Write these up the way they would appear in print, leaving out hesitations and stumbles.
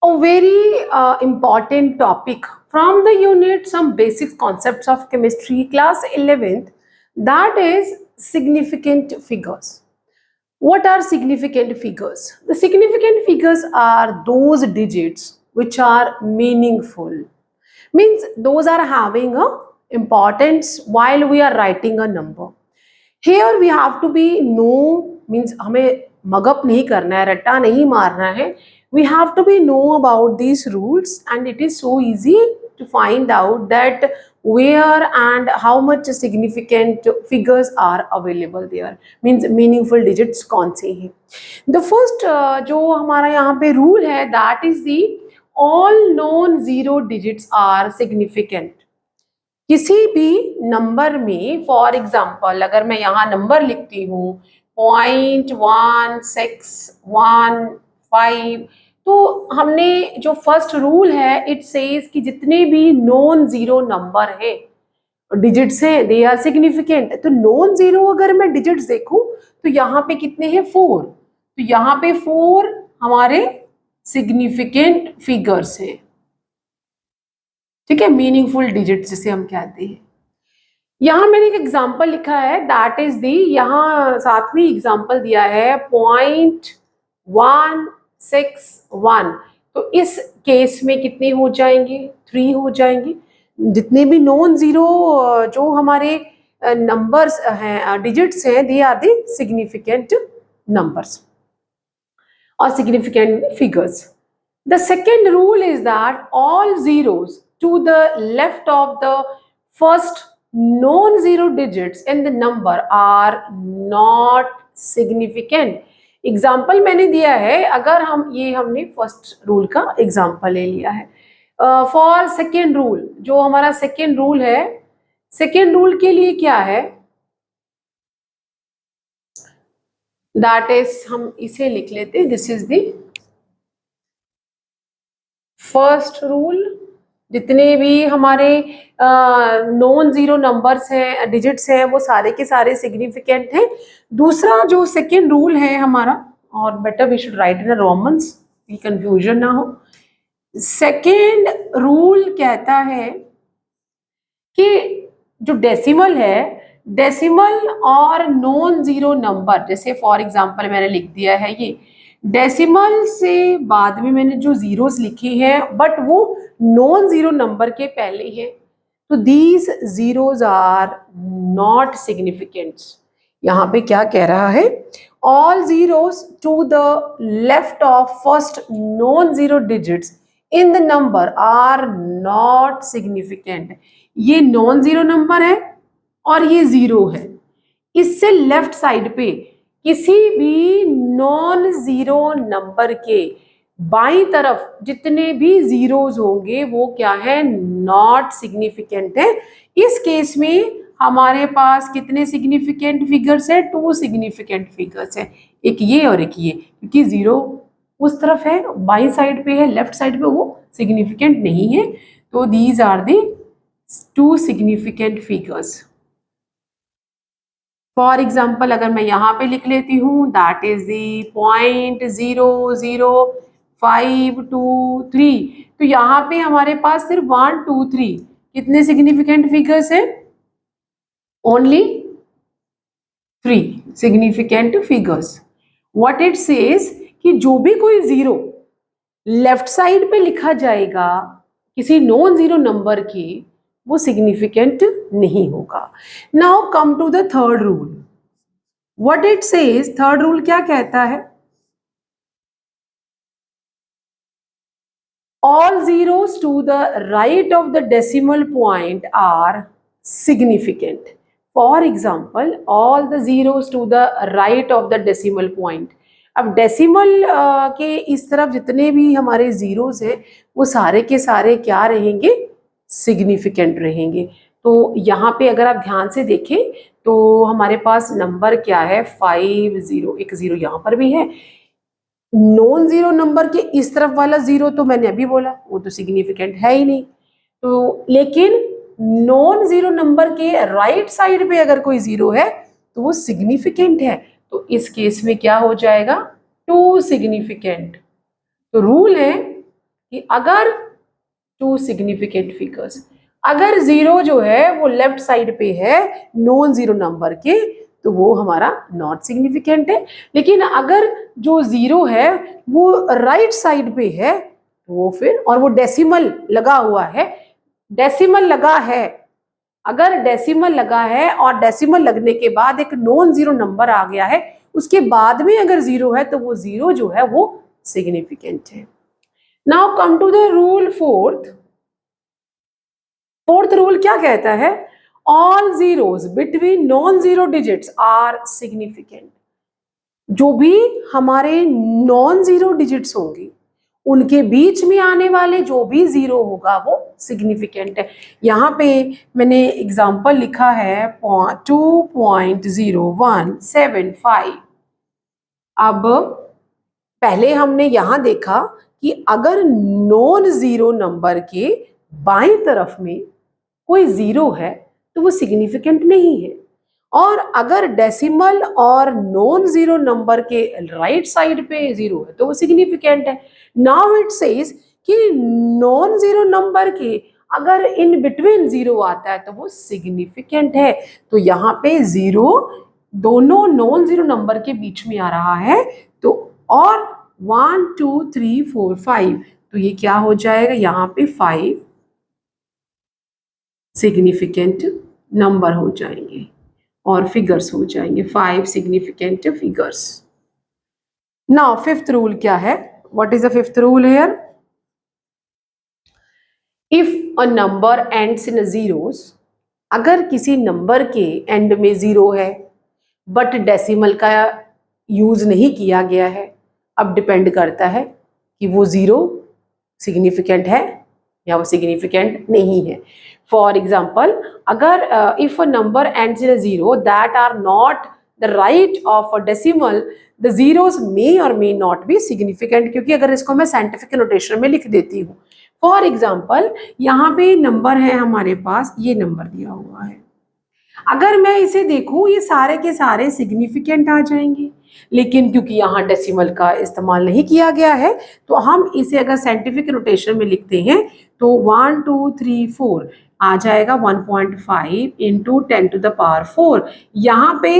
A very important topic from the unit some basic concepts of chemistry class 11th, that is significant figures. What are significant figures? The significant figures are those digits which are meaningful, means those are having a importance while we are writing a number. Here we have to be know, means हमें mug up नहीं करना है, रट्टा नहीं मारना है. We have to be know about these rules, and it is so easy to find out that where and how much significant figures are available there, means meaningful digits कौन से हैं. The first जो हमारा यहाँ पे rule है, that is the all known zero digits are significant. किसी भी नंबर में, फॉर एग्जाम्पल अगर मैं यहाँ नंबर लिखती हूँ 0.1615, तो हमने जो फर्स्ट रूल है इट सेज कि जितने भी नॉन जीरो नंबर है, डिजिट्स हैं, दे आर सिग्निफिकेंट. तो नॉन जीरो अगर मैं डिजिट्स देखूं तो यहाँ पे कितने हैं? 4. तो यहाँ पे 4 हमारे सिग्निफिकेंट फिगर्स हैं. ठीक है, मीनिंगफुल डिजिट जिसे हम कहते हैं. यहाँ मैंने एक एग्जाम्पल लिखा है, दैट इज दी, यहाँ साथ में एग्जाम्पल दिया है 0.161. तो इस केस में कितने हो जाएंगे? 3 हो जाएंगे. जितने भी नॉन जीरो जो हमारे नंबर्स हैं, डिजिट्स हैं, they are the significant numbers और significant figures. The second rule is that all zeros to the left of the first non-zero digits in the number are not significant. Example मैंने दिया है, अगर हमने first rule का example ले लिया है. फॉर सेकेंड रूल, जो हमारा सेकेंड रूल है, सेकेंड रूल के लिए क्या है? दैट इज, हम इसे लिख लेते हैं, this is the first rule. जितने भी हमारे नॉन जीरो नंबर्स हैं, डिजिट्स हैं, वो सारे के सारे सिग्निफिकेंट हैं. दूसरा जो सेकेंड रूल है हमारा, और better we should write in romans, confusion ना हो. सेकेंड रूल कहता है कि जो डेसिमल है, डेसिमल और नॉन जीरो नंबर, जैसे फॉर एग्जांपल मैंने लिख दिया है ये डेसिमल से बाद में मैंने जो जीरोस लिखे हैं, बट वो नॉन जीरो नंबर के पहले हैं, तो these zeros are not significant. यहाँ पे क्या कह रहा है? All zeros to the left of first non zero digits in the number are not significant. ये नॉन जीरो नंबर है और ये जीरो है. इससे लेफ्ट साइड पे किसी भी नॉन जीरो नंबर के बाईं तरफ जितने भी जीरोस होंगे वो क्या है? नॉट सिग्निफिकेंट है. इस केस में हमारे पास कितने सिग्निफिकेंट फिगर्स है? 2 सिग्निफिकेंट फिगर्स है, एक ये और एक ये, क्योंकि जीरो उस तरफ है, बाईं साइड पे है, लेफ्ट साइड पे वो सिग्निफिकेंट नहीं है. तो these are the 2 significant figures. For example अगर मैं यहाँ पे लिख लेती हूँ, दैट इज दी 0.00523, तो यहाँ पे हमारे पास सिर्फ 1 2 3 कितने सिग्निफिकेंट फिगर्स है? Only 3 significant figures. What it says कि जो भी कोई जीरो लेफ्ट साइड पे लिखा जाएगा किसी नॉन जीरो नंबर की, वो सिग्निफिकेंट नहीं होगा. Now come to the third rule. What it says, third rule क्या कहता है? All zeros to the right of the decimal point are significant. For example, all the zeros to the right of the decimal point. अब decimal के इस तरफ जितने भी हमारे जीरोस हैं, वो सारे के सारे क्या रहेंगे? सिग्निफिकेंट रहेंगे. तो यहाँ पे अगर आप ध्यान से देखें तो हमारे पास नंबर क्या है? 50. एक जीरो यहाँ पर भी है. नॉन जीरो नंबर के इस तरफ वाला जीरो तो मैंने अभी बोला वो तो सिग्निफिकेंट है ही नहीं. तो लेकिन नॉन जीरो नंबर के राइट साइड पे अगर कोई जीरो है तो वो सिग्निफिकेंट है. तो इस केस में क्या हो जाएगा? 2 सिग्निफिकेंट. तो रूल है कि अगर टू सिग्निफिकेंट फिगर्स, अगर जीरो जो है वो लेफ्ट साइड पे है नॉन जीरो नंबर के तो वो हमारा नॉट सिग्निफिकेंट है, लेकिन अगर जो जीरो है वो राइट साइड पे है तो वो फिर, और वो डेसिमल लगा हुआ है, डेसिमल लगा है, अगर डेसिमल लगा है और डेसिमल लगने के बाद एक नॉन जीरो नंबर आ गया है उसके बाद में अगर जीरो है तो वो जीरो जो है वो सिग्निफिकेंट है। Now come to the rule fourth. Fourth rule क्या कहता है? All zeros between non zero digits are significant. जो भी हमारे नॉन जीरो डिजिट्स होंगे उनके बीच में आने वाले जो भी जीरो होगा वो सिग्निफिकेंट है। यहाँ पे मैंने एग्जांपल लिखा है 2.0175। अब पहले हमने यहाँ देखा कि अगर नॉन जीरो नंबर के बाईं तरफ में कोई जीरो है तो वो सिग्निफिकेंट नहीं है, और अगर डेसिमल और नॉन जीरो नंबर के राइट साइड पे जीरो है तो वो सिग्निफिकेंट है। नाउ इट सेज कि नॉन जीरो नंबर के अगर इन बिटवीन जीरो आता है तो वो सिग्निफिकेंट है। तो यहाँ पे जीरो दोनों नॉन जीरो नंबर के बीच में आ रहा है, तो और 1 2 3 4 5, तो ये क्या हो जाएगा, यहाँ पे 5 सिग्निफिकेंट नंबर हो जाएंगे और फिगर्स हो जाएंगे, 5 significant figures. Now fifth rule क्या है? What is the fifth rule here? If a number ends in zeros, अगर किसी नंबर के एंड में जीरो है बट डेसिमल का यूज नहीं किया गया है, अब डिपेंड करता है कि वो जीरो सिग्निफिकेंट है या वो सिग्निफिकेंट नहीं है। फॉर एग्जाम्पल, अगर if a number ends in zero that are not the right of a decimal, the zeros may और मे नॉट बी सिग्निफिकेंट, क्योंकि अगर इसको मैं साइंटिफिक नोटेशन में लिख देती हूँ। फॉर एग्जाम्पल, यहाँ पे नंबर है हमारे पास, ये नंबर दिया हुआ है, अगर मैं इसे देखूं ये सारे के सारे सिग्निफिकेंट आ जाएंगे, लेकिन क्योंकि यहाँ डेसिमल का इस्तेमाल नहीं किया गया है तो हम इसे अगर साइंटिफिक नोटेशन में लिखते हैं तो 1 2 3 4 आ जाएगा 1.5 इंटू 10 टू द पावर 4। यहाँ पे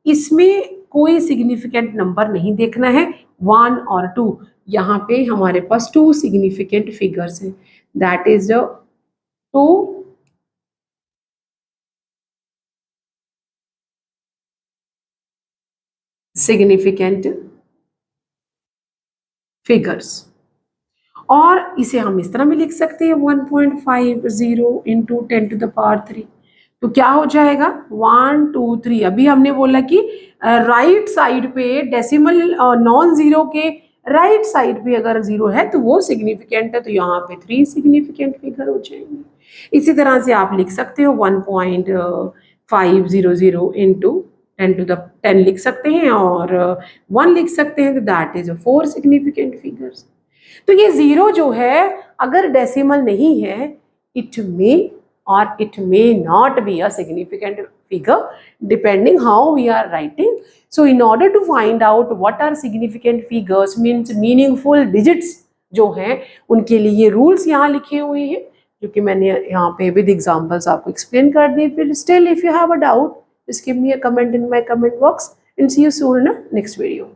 इसमें कोई सिग्निफिकेंट नंबर नहीं देखना है, 1 और 2। यहाँ पे हमारे पास 2 सिग्निफिकेंट फिगर्स हैं, that is the 2 significant figures. और इसे हम इस तरह भी लिख सकते हैं 1.50 इंटू 10 टू द पावर 3, तो क्या हो जाएगा 1 2 3। अभी हमने बोला कि राइट साइड पे डेसिमल नॉन जीरो के राइट साइड पे अगर जीरो है तो वो सिग्निफिकेंट है, तो यहाँ पे 3 सिग्निफिकेंट फिगर हो जाएंगे। इसी तरह से आप लिख सकते हो 1.500 इंटू 10 टू द 10 लिख सकते हैं और 1 लिख सकते हैं, तो दैट इज 4 सिग्निफिकेंट फिगर्स। तो ये जीरो जो है अगर डेसिमल नहीं है, इट मे और it may not be a significant figure depending how we are writing. So in order to find out what are significant figures means meaningful digits जो हैं, उनके लिए ये रूल्स यहाँ लिखे हुए हैं जो कि मैंने यहाँ पे विद एग्जांपल्स आपको एक्सप्लेन कर दिए। फिर still if you have a doubt, just give me a comment in my comment box and see you soon in a next video.